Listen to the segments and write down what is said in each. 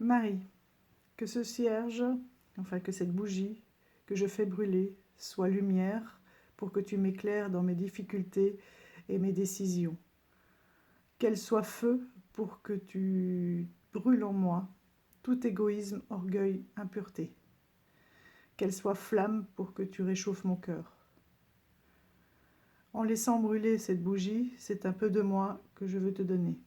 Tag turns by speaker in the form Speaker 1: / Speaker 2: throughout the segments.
Speaker 1: Marie, que ce cierge, enfin que cette bougie que je fais brûler soit lumière pour que tu m'éclaires dans mes difficultés et mes décisions. Qu'elle soit feu pour que tu brûles en moi tout égoïsme, orgueil, impureté. Qu'elle soit flamme pour que tu réchauffes mon cœur. En laissant brûler cette bougie, c'est un peu de moi que je veux te donner.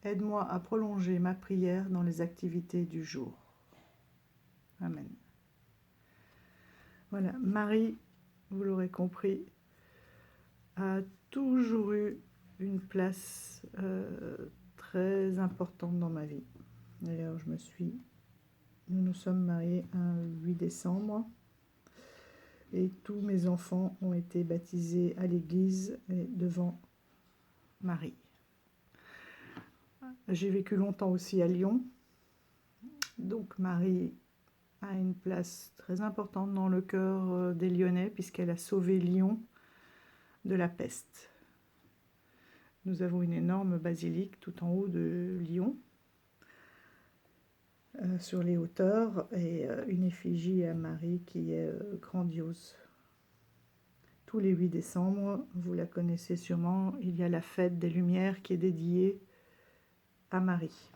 Speaker 1: Aide-moi à prolonger ma prière dans les activités du jour. Amen. Voilà, Marie, vous l'aurez compris, a toujours eu une place très importante dans ma vie. D'ailleurs, nous nous sommes mariés un 8 décembre et tous mes enfants ont été baptisés à l'église et devant Marie. J'ai vécu longtemps aussi à Lyon, donc Marie a une place très importante dans le cœur des Lyonnais puisqu'elle a sauvé Lyon de la peste. Nous avons une énorme basilique tout en haut de Lyon, sur les hauteurs, et une effigie à Marie qui est grandiose. Tous les 8 décembre, vous la connaissez sûrement, il y a la fête des Lumières qui est dédiée à Marie.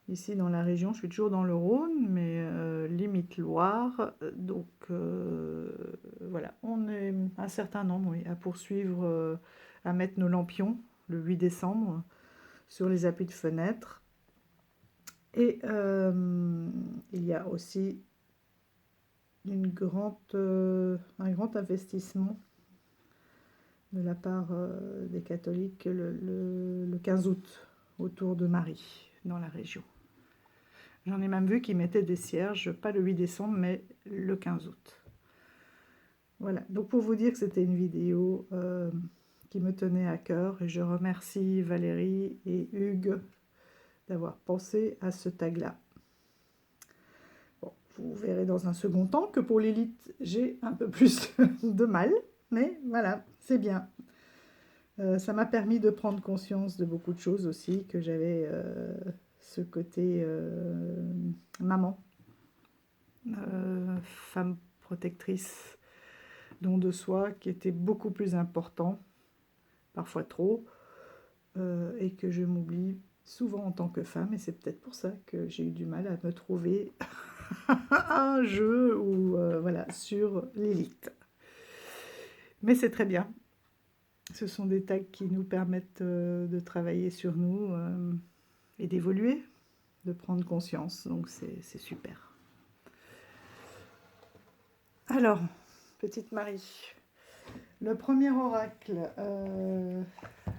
Speaker 1: Ici dans la région, je suis toujours dans le Rhône, mais limite Loire, donc voilà, on est un certain nombre à poursuivre, à mettre nos lampions le 8 décembre sur les appuis de fenêtres. Et il y a aussi un grand investissement de la part des catholiques le 15 août autour de Marie dans la région. J'en ai même vu qui mettaient des cierges, pas le 8 décembre, mais le 15 août. Voilà, donc pour vous dire que c'était une vidéo qui me tenait à cœur, et je remercie Valérie et Hugues d'avoir pensé à ce tag-là. Bon, vous verrez dans un second temps que pour l'élite, j'ai un peu plus de mal, mais voilà, c'est bien. Ça m'a permis de prendre conscience de beaucoup de choses aussi, que j'avais ce côté maman, femme protectrice, don de soi, qui était beaucoup plus important, parfois trop, et que je m'oublie souvent en tant que femme, et c'est peut-être pour ça que j'ai eu du mal à me trouver un jeu ou voilà, sur l'élite. Mais c'est très bien. Ce sont des tags qui nous permettent de travailler sur nous et d'évoluer, de prendre conscience, donc c'est super. Alors, petite Marie, le premier oracle,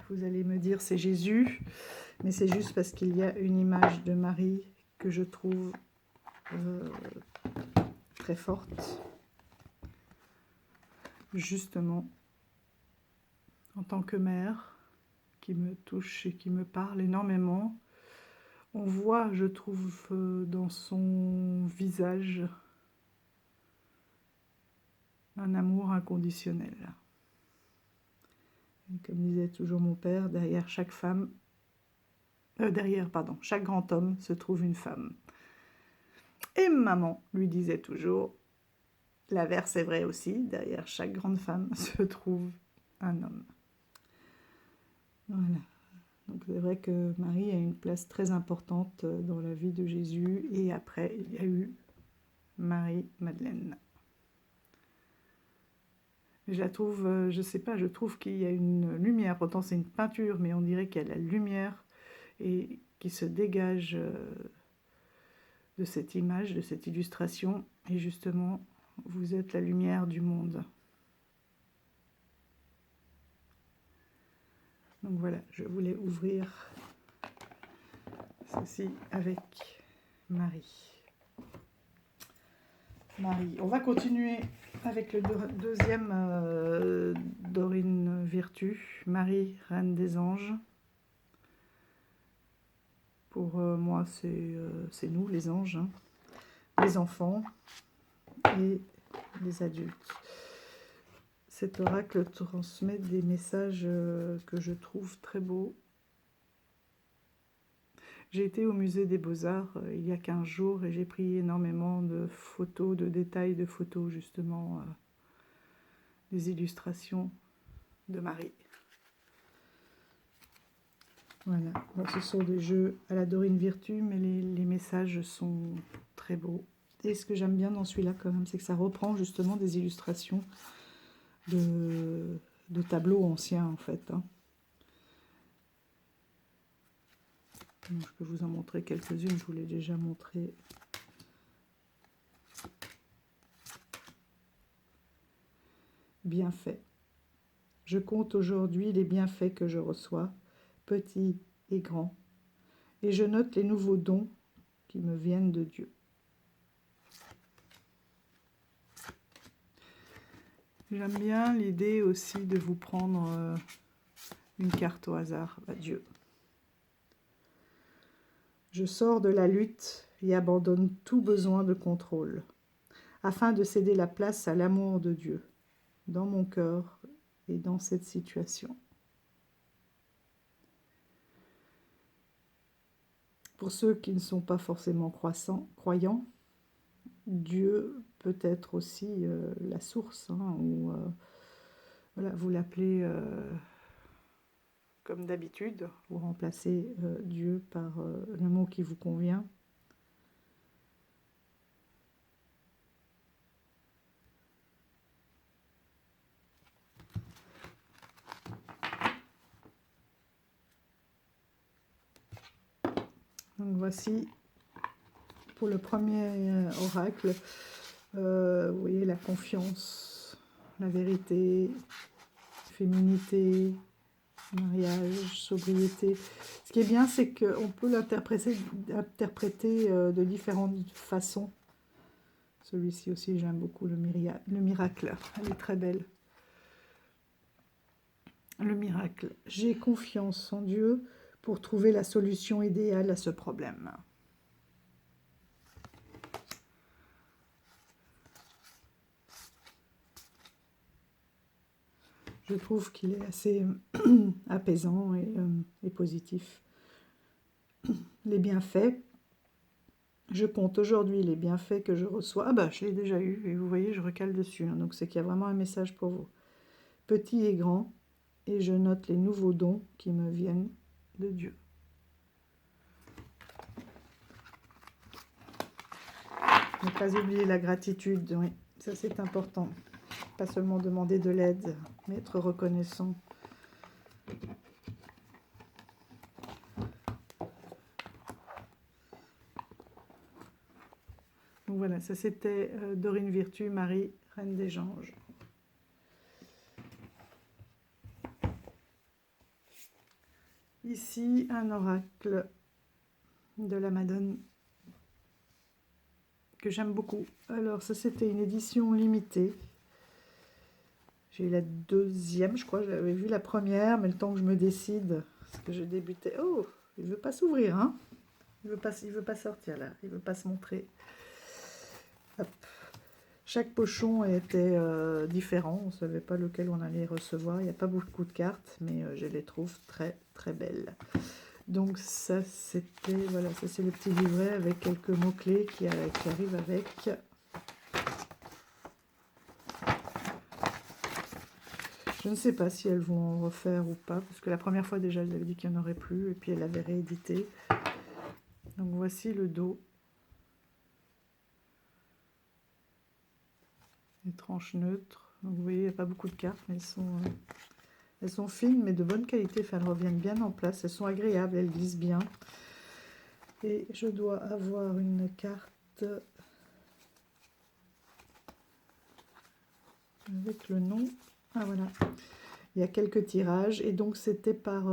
Speaker 1: vous allez me dire c'est Jésus, mais c'est juste parce qu'il y a une image de Marie que je trouve très forte, justement, en tant que mère, qui me touche et qui me parle énormément. On voit, je trouve, dans son visage un amour inconditionnel. Et comme disait toujours mon père, derrière chaque femme, chaque grand homme se trouve une femme. Et maman lui disait toujours, l'inverse est vrai aussi, derrière chaque grande femme se trouve un homme. Voilà. Donc c'est vrai que Marie a une place très importante dans la vie de Jésus, et après il y a eu Marie-Madeleine. Je la trouve, je sais pas, je trouve qu'il y a une lumière, pourtant c'est une peinture, mais on dirait qu'il y a la lumière et qui se dégage de cette image, de cette illustration, et justement, vous êtes la lumière du monde. Donc voilà, je voulais ouvrir ceci avec Marie. Marie. On va continuer avec le deuxième Dorine Virtue, Marie, Reine des Anges. Pour moi, c'est nous, les anges, hein, les enfants et les adultes. Cet oracle transmet des messages que je trouve très beaux. J'ai été au musée des Beaux-Arts il y a 15 jours et j'ai pris énormément de photos, de détails de photos justement, des illustrations de Marie. Voilà, donc ce sont des jeux à la Dorine Virtue, mais les messages sont très beaux. Et ce que j'aime bien dans celui-là quand même, c'est que ça reprend justement des illustrations de tableaux anciens en fait. Hein. Donc, je peux vous en montrer quelques-unes, je vous l'ai déjà montré. Bienfaits. Je compte aujourd'hui les bienfaits que je reçois, petits et grands, et je note les nouveaux dons qui me viennent de Dieu. J'aime bien l'idée aussi de vous prendre une carte au hasard, Dieu. Je sors de la lutte et abandonne tout besoin de contrôle, afin de céder la place à l'amour de Dieu, dans mon cœur et dans cette situation. Pour ceux qui ne sont pas forcément croyants, Dieu peut être aussi la source, hein, ou voilà, vous l'appelez comme d'habitude, vous remplacez Dieu par le mot qui vous convient. Donc voici pour le premier oracle, vous voyez la confiance, la vérité, féminité, mariage, sobriété. Ce qui est bien, c'est qu'on peut l'interpréter de différentes façons. Celui-ci aussi, j'aime beaucoup le miracle. Elle est très belle. Le miracle. J'ai confiance en Dieu pour trouver la solution idéale à ce problème. Je trouve qu'il est assez apaisant et positif. Les bienfaits. Je compte aujourd'hui les bienfaits que je reçois. Ah bah, je l'ai déjà eu, et vous voyez, je recale dessus. Hein, donc c'est qu'il y a vraiment un message pour vous. Petit et grand, et je note les nouveaux dons qui me viennent de Dieu. Ne pas oublier la gratitude, oui, ça c'est important. Pas seulement demander de l'aide, mais être reconnaissant. Donc voilà, ça c'était Dorine Virtue, Marie, Reine des Anges. Ici, un oracle de la Madone que j'aime beaucoup. Alors ça c'était une édition limitée. J'ai eu la deuxième, je crois, j'avais vu la première, mais le temps que je me décide, parce que je débutais... Oh, il ne veut pas s'ouvrir, hein. Il veut pas sortir là, il ne veut pas se montrer. Hop. Chaque pochon était différent, on ne savait pas lequel on allait recevoir. Il n'y a pas beaucoup de cartes, mais je les trouve très très belles. Donc ça c'était, voilà, ça c'est le petit livret avec quelques mots-clés qui arrivent avec. Je ne sais pas si elles vont en refaire ou pas, parce que la première fois déjà, elles avaient dit qu'il n'y en aurait plus, et puis elle avait réédité. Donc voici le dos. Les tranches neutres. Donc vous voyez, il n'y a pas beaucoup de cartes, mais elles sont fines, mais de bonne qualité. Enfin, elles reviennent bien en place. Elles sont agréables, elles glissent bien. Et je dois avoir une carte avec le nom. Ah voilà. Il y a quelques tirages. Et donc c'était par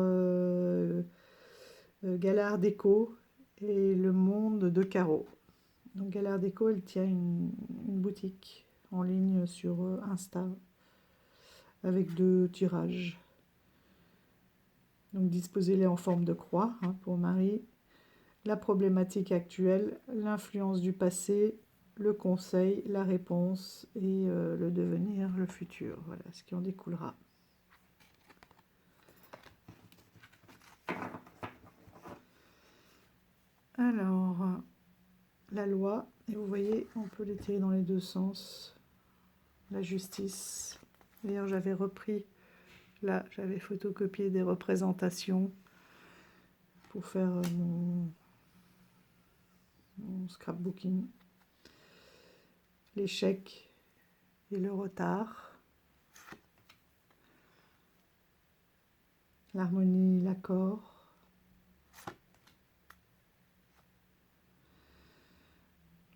Speaker 1: Galard Déco et Le Monde de Carreau. Donc Galard Déco, elle tient une boutique en ligne sur Insta avec 2 tirages. Donc disposez-les en forme de croix, hein, pour Marie. La problématique actuelle, l'influence du passé, le conseil, la réponse et le devenir, le futur. Voilà ce qui en découlera. la loi. Et vous voyez, on peut les tirer dans les deux sens. La justice. D'ailleurs, j'avais repris, là, j'avais photocopié des représentations pour faire mon scrapbooking. L'échec et le retard. L'harmonie, l'accord.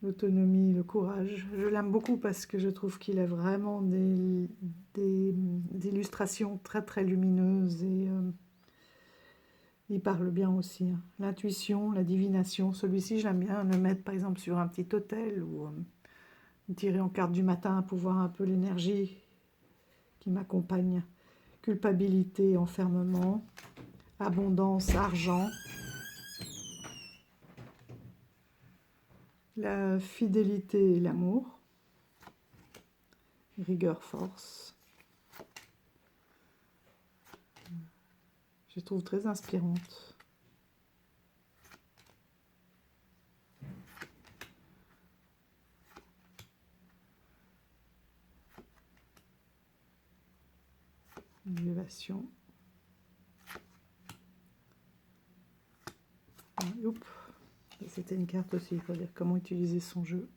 Speaker 1: L'autonomie, le courage. Je l'aime beaucoup parce que je trouve qu'il a vraiment des illustrations très très lumineuses et il parle bien aussi. Hein. L'intuition, la divination. Celui-ci, je l'aime bien le mettre par exemple sur un petit autel ou tirer en carte du matin pour voir un peu l'énergie qui m'accompagne. Culpabilité, enfermement, abondance, argent. La fidélité et l'amour, rigueur, force. Je les trouve très inspirantes. Élévation. C'était une carte aussi, il faut dire comment utiliser son jeu.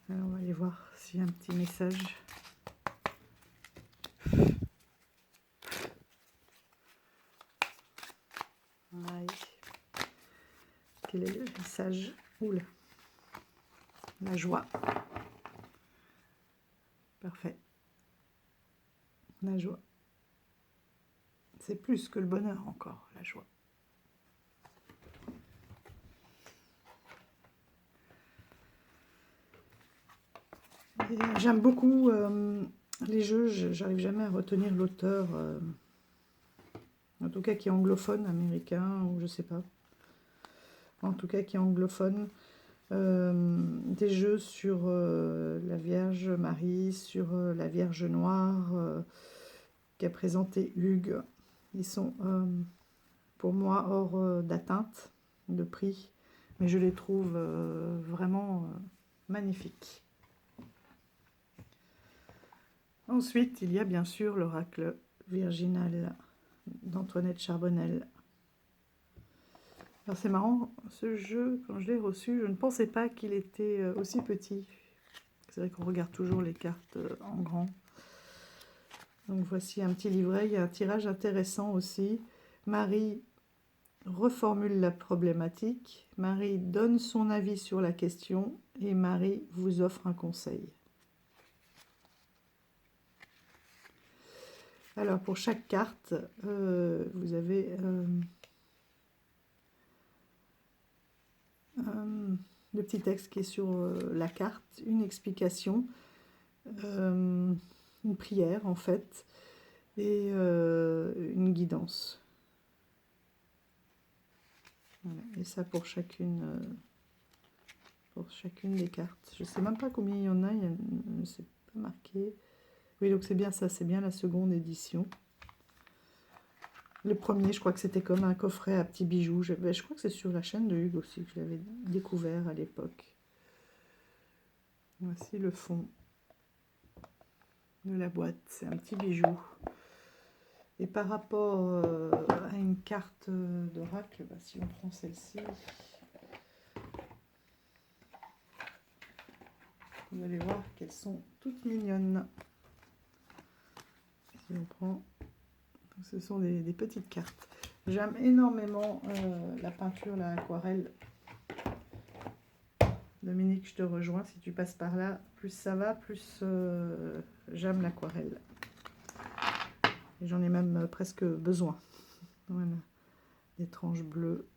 Speaker 1: Alors on va aller voir s'il y a un petit message. Aïe. Quel est le message? Oula. La joie. Parfait. La joie. C'est plus que le bonheur encore, la joie. J'aime beaucoup les jeux, j'arrive jamais à retenir l'auteur, en tout cas qui est anglophone, américain, ou je sais pas. En tout cas qui est anglophone. Des jeux sur la Vierge Marie, sur la Vierge Noire, qu'a présenté Hugues. Ils sont pour moi hors d'atteinte de prix, mais je les trouve vraiment magnifiques. Ensuite, il y a bien sûr l'oracle virginal d'Antoinette Charbonnel. Alors c'est marrant, ce jeu, quand je l'ai reçu, je ne pensais pas qu'il était aussi petit. C'est vrai qu'on regarde toujours les cartes en grand. Donc voici un petit livret, il y a un tirage intéressant aussi. Marie reformule la problématique, Marie donne son avis sur la question et Marie vous offre un conseil. Alors pour chaque carte, vous avez le petit texte qui est sur la carte, une explication, une prière en fait, et une guidance. Voilà. Et ça pour chacune des cartes. Je ne sais même pas combien il y en a, c'est pas marqué. Oui, donc c'est bien ça, c'est bien la seconde édition. Le premier, je crois que c'était comme un coffret à petits bijoux. Je crois que c'est sur la chaîne de Hugues aussi que je l'avais découvert à l'époque. Voici le fond de la boîte. C'est un petit bijou. Et par rapport à une carte d'oracle, bah, si on prend celle-ci, vous allez voir qu'elles sont toutes mignonnes. Si on prend, ce sont des petites cartes. J'aime énormément la peinture, l'aquarelle. Dominique, je te rejoins. Si tu passes par là, plus ça va, plus j'aime l'aquarelle. Et j'en ai même presque besoin. Voilà, des tranches bleues.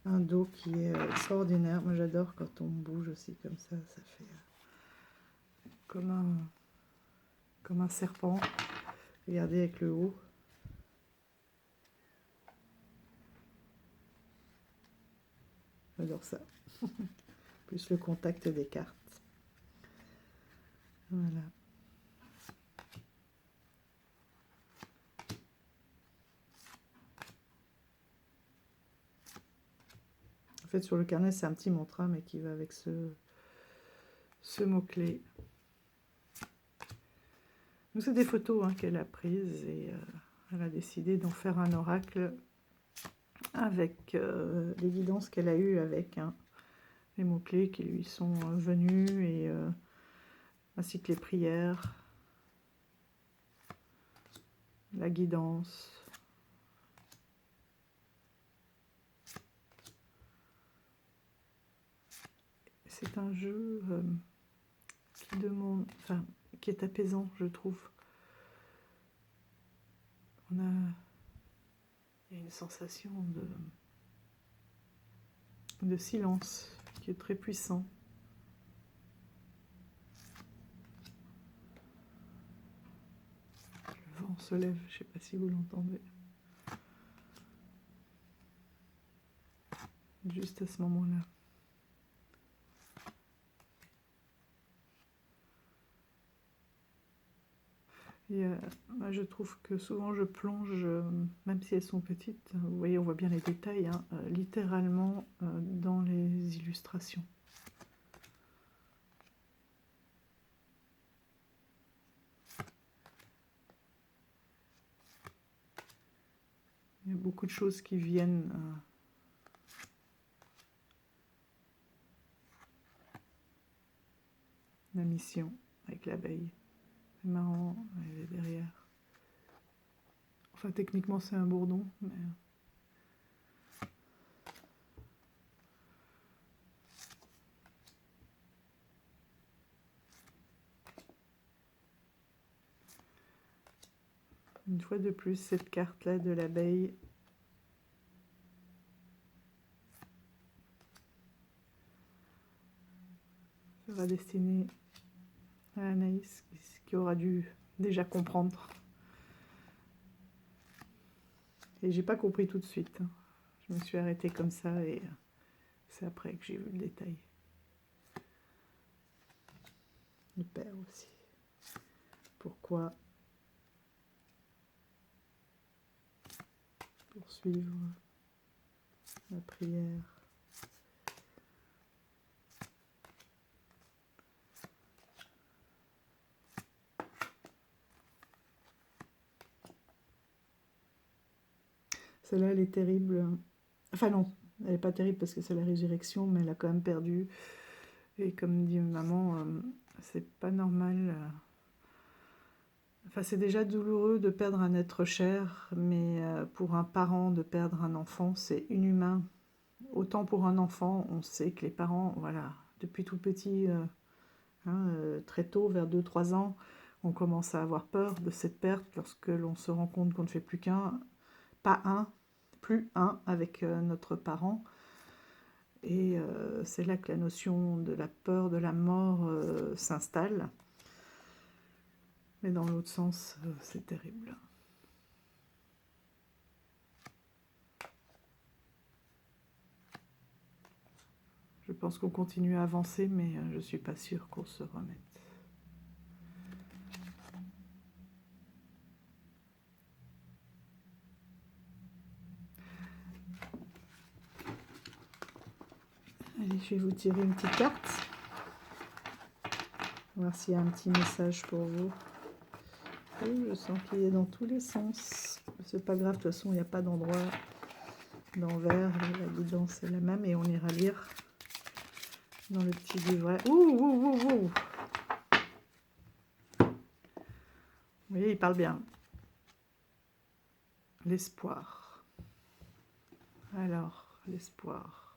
Speaker 1: Un dos qui est extraordinaire. Moi, j'adore quand on bouge aussi comme ça. Ça fait comme un serpent. Regardez avec le haut. J'adore ça. Plus le contact des cartes. Voilà. En fait, sur le carnet, c'est un petit mantra, mais qui va avec ce mot-clé. Donc, c'est des photos qu'elle a prises et elle a décidé d'en faire un oracle avec l'évidence qu'elle a eue avec les mots-clés qui lui sont venus, et ainsi que les prières, la guidance. C'est un jeu qui demande, enfin, qui est apaisant, je trouve. Il y a une sensation de silence qui est très puissant. Le vent se lève, je ne sais pas si vous l'entendez. Juste à ce moment-là. Et moi, je trouve que souvent je plonge, même si elles sont petites, vous voyez, on voit bien les détails, littéralement dans les illustrations. Il y a beaucoup de choses qui viennent la mission avec l'abeille. C'est marrant, elle est derrière. Enfin, techniquement, c'est un bourdon, mais... Une fois de plus, cette carte-là de l'abeille sera destinée à Anaïs, qui aura dû déjà comprendre. Et j'ai pas compris tout de suite. Je me suis arrêtée comme ça et c'est après que j'ai vu le détail. Le père aussi. Pourquoi poursuivre la prière? Celle-là, elle est terrible. Enfin non, elle n'est pas terrible parce que c'est la résurrection, mais elle a quand même perdu. Et comme dit maman, c'est pas normal. Enfin, c'est déjà douloureux de perdre un être cher, mais pour un parent, de perdre un enfant, c'est inhumain. Autant pour un enfant, on sait que les parents, voilà, depuis tout petit, très tôt, vers 2-3 ans, on commence à avoir peur de cette perte lorsque l'on se rend compte qu'on ne fait plus qu'un, pas un, plus un avec notre parent. Et c'est là que la notion de la peur de la mort s'installe. Mais dans l'autre sens, c'est terrible. Je pense qu'on continue à avancer, mais je ne suis pas sûre qu'on se remette. Allez, je vais vous tirer une petite carte. Voir s'il y a un petit message pour vous. Oui, je sens qu'il est dans tous les sens. C'est pas grave, de toute façon, il n'y a pas d'endroit d'envers. La guidance est la même et on ira lire dans le petit livret. Ouh. Vous voyez, il parle bien. L'espoir. Alors, l'espoir.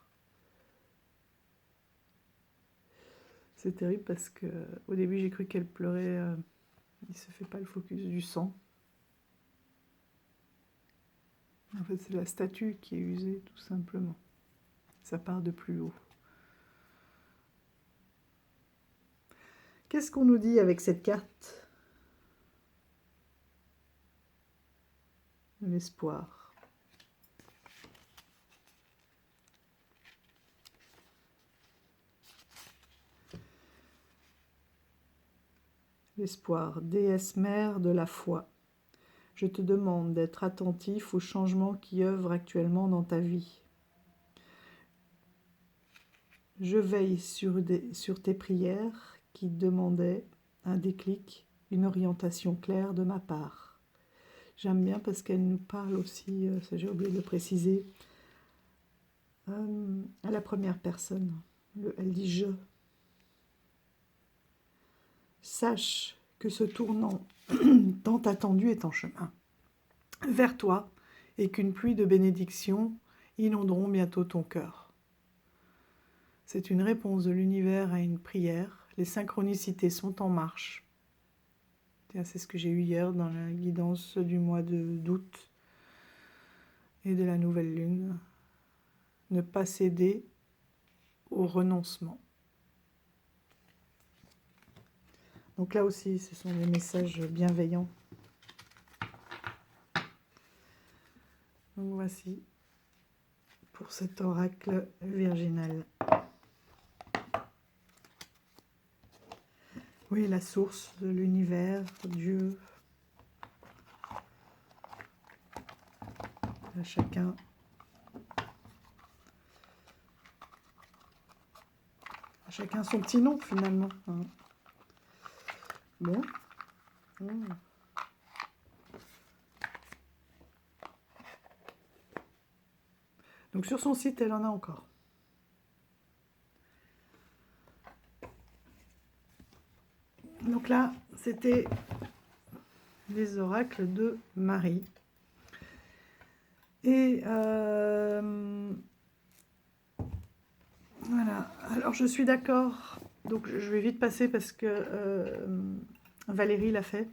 Speaker 1: C'est terrible parce que au début, j'ai cru qu'elle pleurait. Il ne se fait pas le focus du sang. En fait, c'est la statue qui est usée, tout simplement. Ça part de plus haut. Qu'est-ce qu'on nous dit avec cette carte? L'espoir. l'espoir, déesse mère de la foi. Je te demande d'être attentif aux changements qui œuvrent actuellement dans ta vie. Je veille sur tes prières qui demandaient un déclic, une orientation claire de ma part. J'aime bien parce qu'elle nous parle aussi, ça j'ai oublié de le préciser, à la première personne. Elle dit « je ». Sache que ce tournant tant attendu est en chemin vers toi et qu'une pluie de bénédictions inonderont bientôt ton cœur. C'est une réponse de l'univers à une prière. Les synchronicités sont en marche. C'est ce que j'ai eu hier dans la guidance du mois d'août et de la nouvelle lune. Ne pas céder au renoncement. Donc là aussi, ce sont des messages bienveillants. Donc voici pour cet oracle virginal. Oui, la source de l'univers, Dieu. À chacun son petit nom finalement. Bon. Donc sur son site, elle en a encore. Donc là, c'était les oracles de Marie. Et voilà. Alors je suis d'accord. Donc je vais vite passer parce que Valérie l'a fait.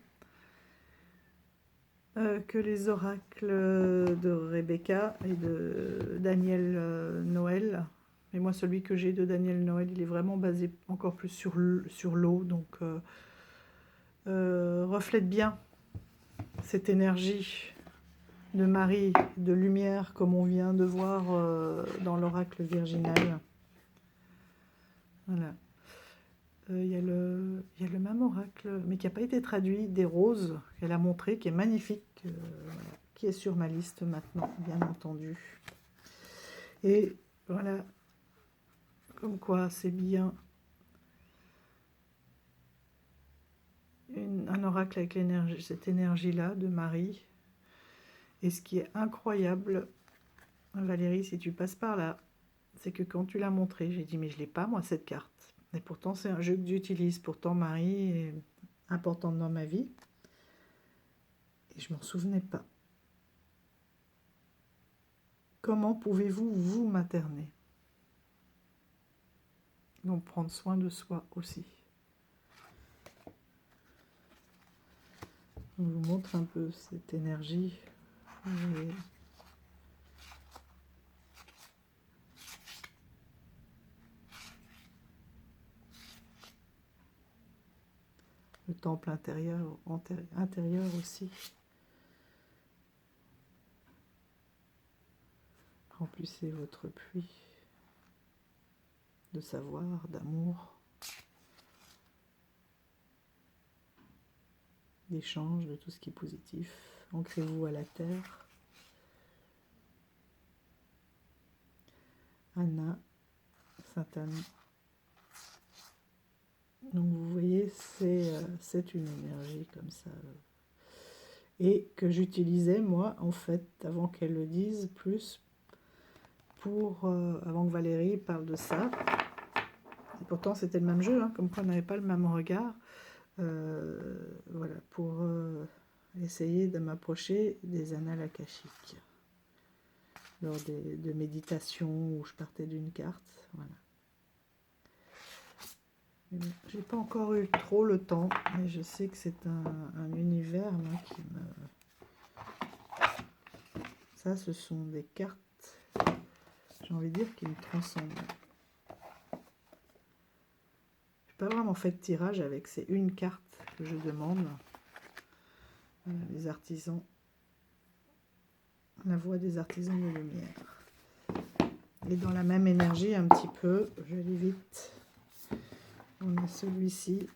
Speaker 1: Que les oracles de Rebecca et de Daniel Noël. Et moi, celui que j'ai de Daniel Noël, il est vraiment basé encore plus sur l'eau. Donc, reflète bien cette énergie de Marie, de lumière, comme on vient de voir dans l'oracle virginal. Voilà. Il y a le même oracle, mais qui n'a pas été traduit, des roses, qu'elle a montré, qui est magnifique, voilà, qui est sur ma liste maintenant, bien entendu. Et voilà, comme quoi c'est bien un oracle avec cette énergie-là de Marie. Et ce qui est incroyable, Valérie, si tu passes par là, c'est que quand tu l'as montré, j'ai dit, mais je ne l'ai pas, moi, cette carte. Et pourtant, c'est un jeu que j'utilise. Pourtant, Marie est importante dans ma vie. Et je ne m'en souvenais pas. Comment pouvez-vous vous materner? Donc, prendre soin de soi aussi. Je vous montre un peu cette énergie. Et le temple intérieur aussi. Remplissez votre puits de savoir, d'amour, d'échange, de tout ce qui est positif. Ancrez-vous à la terre. Anna, Sainte Anne. Donc vous voyez, c'est une énergie comme ça. Et que j'utilisais moi, en fait, avant qu'elle le dise, plus avant que Valérie parle de ça. Et pourtant, c'était le même jeu, hein, comme quoi on n'avait pas le même regard. Voilà, pour essayer de m'approcher des annales akashiques. Lors de méditations où je partais d'une carte. Voilà. J'ai pas encore eu trop le temps, mais je sais que c'est un univers là, qui me... Ça, ce sont des cartes, j'ai envie de dire, qui me transcendent. Je n'ai pas vraiment fait de tirage avec, c'est une carte que je demande. Voilà, les artisans. La voix des artisans de lumière. Et dans la même énergie, un petit peu, je vais aller vite. On a celui-ci.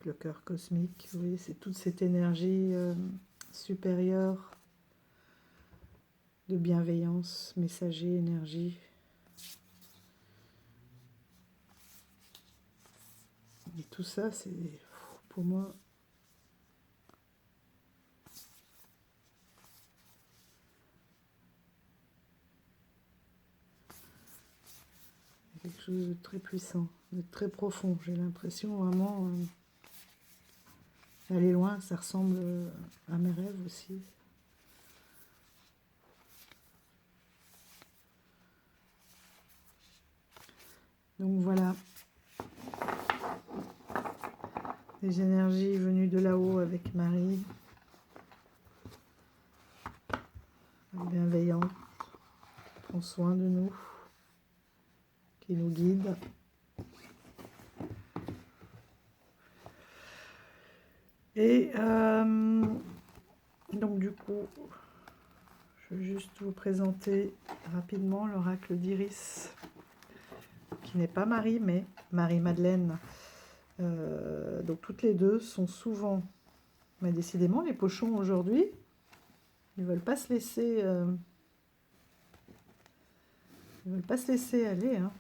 Speaker 1: le cœur cosmique. Vous voyez, c'est toute cette énergie supérieure de bienveillance, messager, énergie. Et tout ça, c'est pour moi quelque chose de très puissant, de très profond. J'ai l'impression vraiment d'aller loin. Ça ressemble à mes rêves aussi. Donc voilà, les énergies venues de là-haut avec Marie, bienveillante, qui prend soin de nous, qui nous guide. Et donc du coup, je vais juste vous présenter rapidement l'oracle d'Iris, qui n'est pas Marie, mais Marie-Madeleine. Donc toutes les deux sont souvent, mais décidément les pochons aujourd'hui, ils ne veulent pas se laisser, aller. Hein.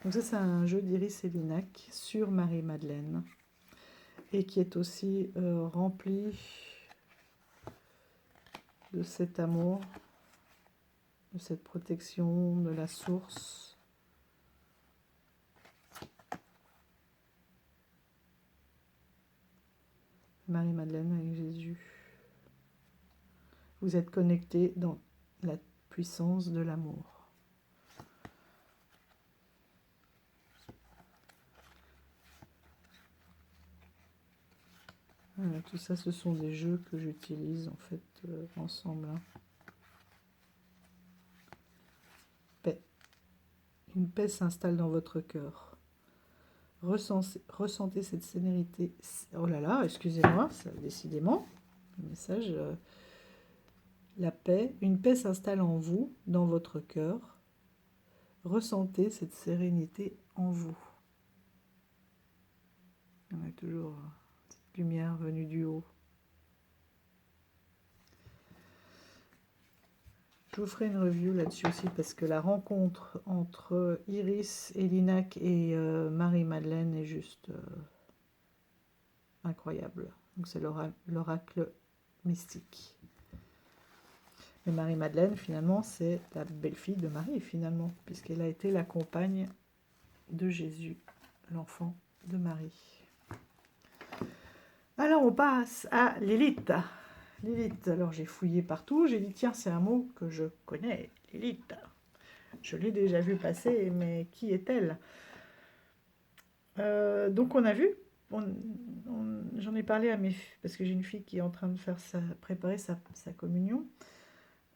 Speaker 1: Donc ça c'est un jeu d'Iris et Linac sur Marie-Madeleine, et qui est aussi rempli de cet amour, de cette protection, de la source. Marie-Madeleine avec Jésus. Vous êtes connectés dans la puissance de l'amour. Voilà, tout ça, ce sont des jeux que j'utilise en fait ensemble. Hein. Paix. Une paix s'installe dans votre cœur. Ressentez cette sérénité. Oh là là, excusez-moi, ça décidément, le message. La paix, une paix s'installe en vous, dans votre cœur. Ressentez cette sérénité en vous. On a toujours cette lumière venue du haut. Je vous ferai une review là-dessus aussi parce que la rencontre entre Iris et Linac et Marie-Madeleine est juste incroyable. Donc c'est l'oracle mystique. Mais Marie-Madeleine, finalement, c'est la belle-fille de Marie, finalement, puisqu'elle a été la compagne de Jésus, l'enfant de Marie. Alors on passe à Lilith. Lilith, alors j'ai fouillé partout, j'ai dit tiens c'est un mot que je connais, Lilith. Je l'ai déjà vu passer, mais qui est-elle? Donc on a vu, j'en ai parlé à mes filles, parce que j'ai une fille qui est en train de préparer sa communion.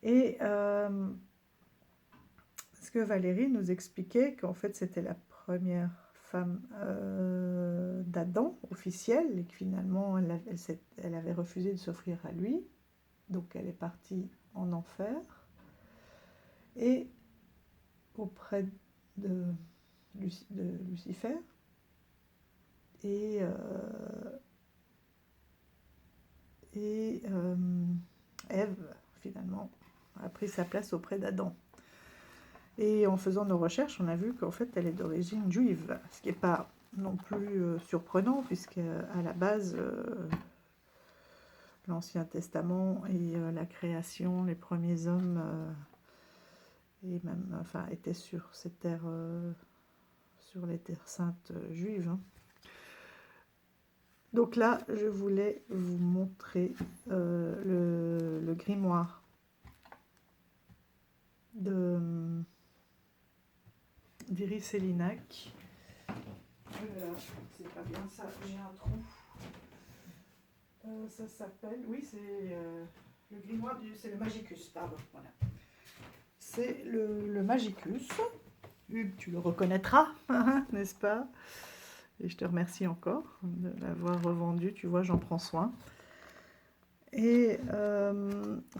Speaker 1: Et ce que Valérie nous expliquait, qu'en fait c'était la première femme d'Adam officielle, et que finalement elle avait refusé de s'offrir à lui, donc elle est partie en enfer, et auprès de Lucifer, et Ève finalement a pris sa place auprès d'Adam. Et en faisant nos recherches, on a vu qu'en fait elle est d'origine juive, ce qui n'est pas non plus surprenant, puisque à la base l'Ancien Testament et la création, les premiers hommes et même, enfin, étaient sur cette terre, sur les terres saintes juives. Hein. Donc là, je voulais vous montrer le grimoire d'Iris et Linac. C'est pas bien ça, j'ai un trou. Ça s'appelle, oui, c'est le grimoire c'est le Magicus, pardon, voilà. C'est le Magicus. Hugues, tu le reconnaîtras, n'est-ce pas? Et je te remercie encore de l'avoir revendu, tu vois, j'en prends soin. Et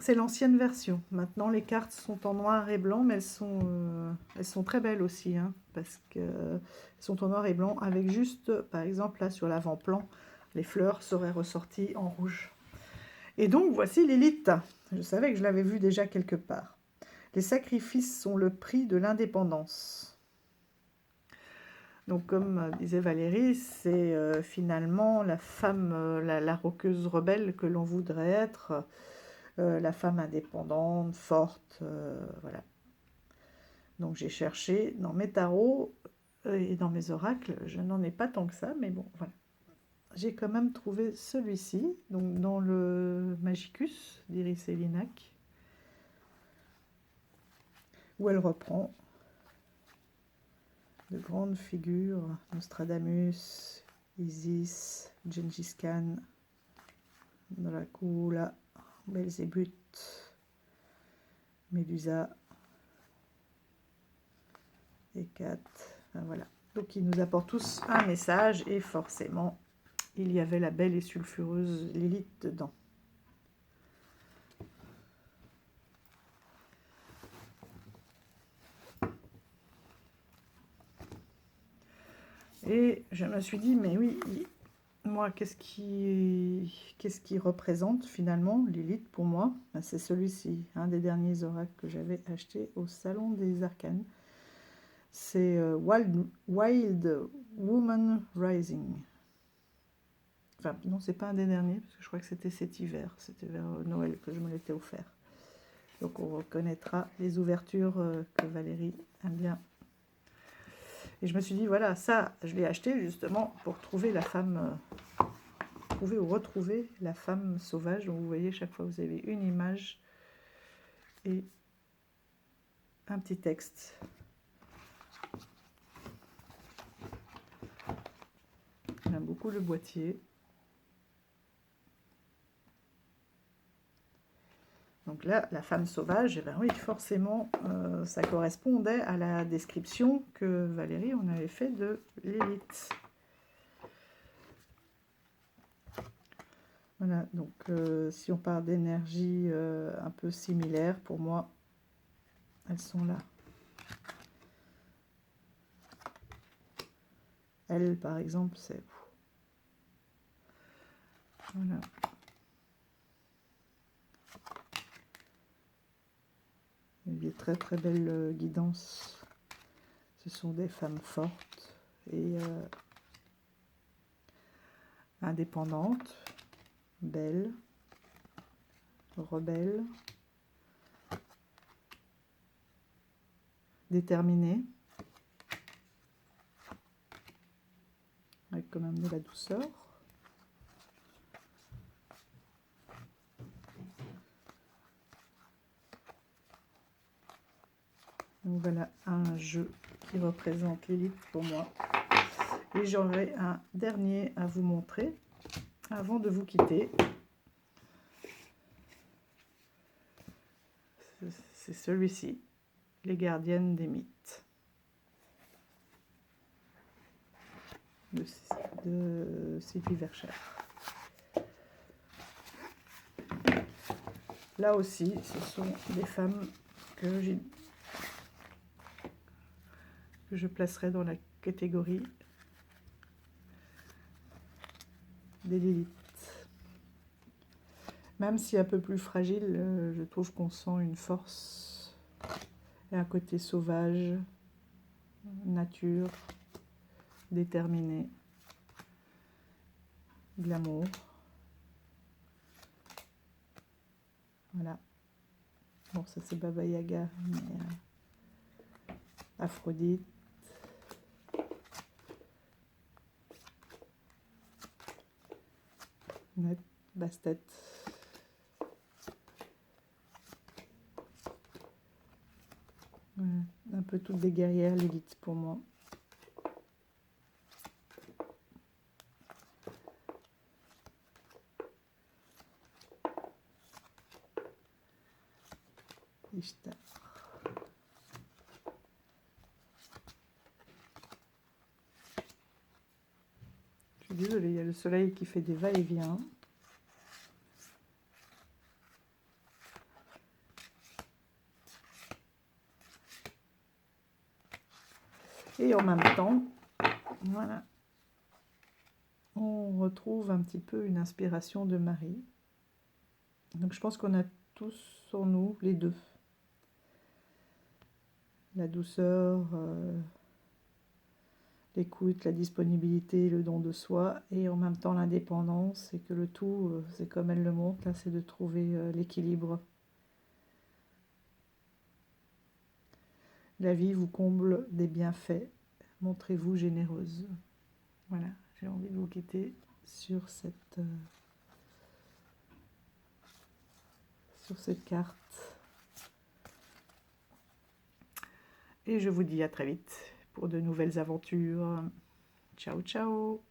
Speaker 1: c'est l'ancienne version. Maintenant, les cartes sont en noir et blanc, mais elles sont très belles aussi, hein, parce qu'elles sont en noir et blanc, avec juste, par exemple, là, sur l'avant-plan, les fleurs seraient ressorties en rouge. Et donc, voici Lilith. Je savais que je l'avais vue déjà quelque part. Les sacrifices sont le prix de l'indépendance. Donc, comme disait Valérie, c'est finalement la femme, la roqueuse rebelle que l'on voudrait être, la femme indépendante, forte, voilà. Donc, j'ai cherché dans mes tarots et dans mes oracles, je n'en ai pas tant que ça, mais bon, voilà. J'ai quand même trouvé celui-ci, donc dans le Magicus d'Iris Elinac, où elle reprend de grandes figures, Nostradamus, Isis, Gengis Khan, Dracula, Belzébuth, Médusa, Hécate, enfin, voilà. Donc ils nous apportent tous un message et forcément il y avait la belle et sulfureuse Lilith dedans. Et je me suis dit, mais oui, moi, qu'est-ce qui représente finalement Lilith pour moi? Ben, c'est celui-ci, un des derniers oracles que j'avais acheté au Salon des Arcanes. C'est Wild Woman Rising. Enfin, non, c'est pas un des derniers, parce que je crois que c'était cet hiver. C'était vers Noël que je me l'étais offert. Donc on reconnaîtra les ouvertures que Valérie aime bien. Et je me suis dit, voilà, ça, je l'ai acheté justement pour trouver la femme, trouver ou retrouver la femme sauvage. Donc vous voyez, chaque fois vous avez une image et un petit texte. J'aime beaucoup le boîtier. Donc là, la femme sauvage, eh ben oui, forcément, ça correspondait à la description que Valérie, on avait fait de Lilith. Voilà, donc si on parle d'énergie un peu similaire, pour moi, elles sont là. Elle, par exemple, c'est... Voilà. Il y a des très très belles guidances. Ce sont des femmes fortes et indépendantes, belles, rebelles, déterminées, avec quand même de la douceur. Donc voilà un jeu qui représente Lilith pour moi. Et j'aurai un dernier à vous montrer avant de vous quitter. C'est celui-ci, les gardiennes des mythes, de Sylvie Vercher. Là aussi, ce sont des femmes que je placerai dans la catégorie des Lilith. Même si un peu plus fragile, je trouve qu'on sent une force et un côté sauvage, nature, déterminé, de l'amour. Voilà. Bon, ça c'est Baba Yaga, mais Aphrodite. Bastet. Voilà. Un peu toutes des guerrières, Lilith pour moi. Ishtar. Je suis désolée, il y a le soleil qui fait des va-et-vient. Et en même temps, voilà, on retrouve un petit peu une inspiration de Marie. Donc je pense qu'on a tous en nous les deux. La douceur, l'écoute, la disponibilité, le don de soi, et en même temps l'indépendance, et que le tout, c'est comme elle le montre, là, c'est de trouver l'équilibre. La vie vous comble des bienfaits, montrez-vous généreuse. Voilà, j'ai envie de vous quitter sur cette carte. Et je vous dis à très vite pour de nouvelles aventures. Ciao, ciao!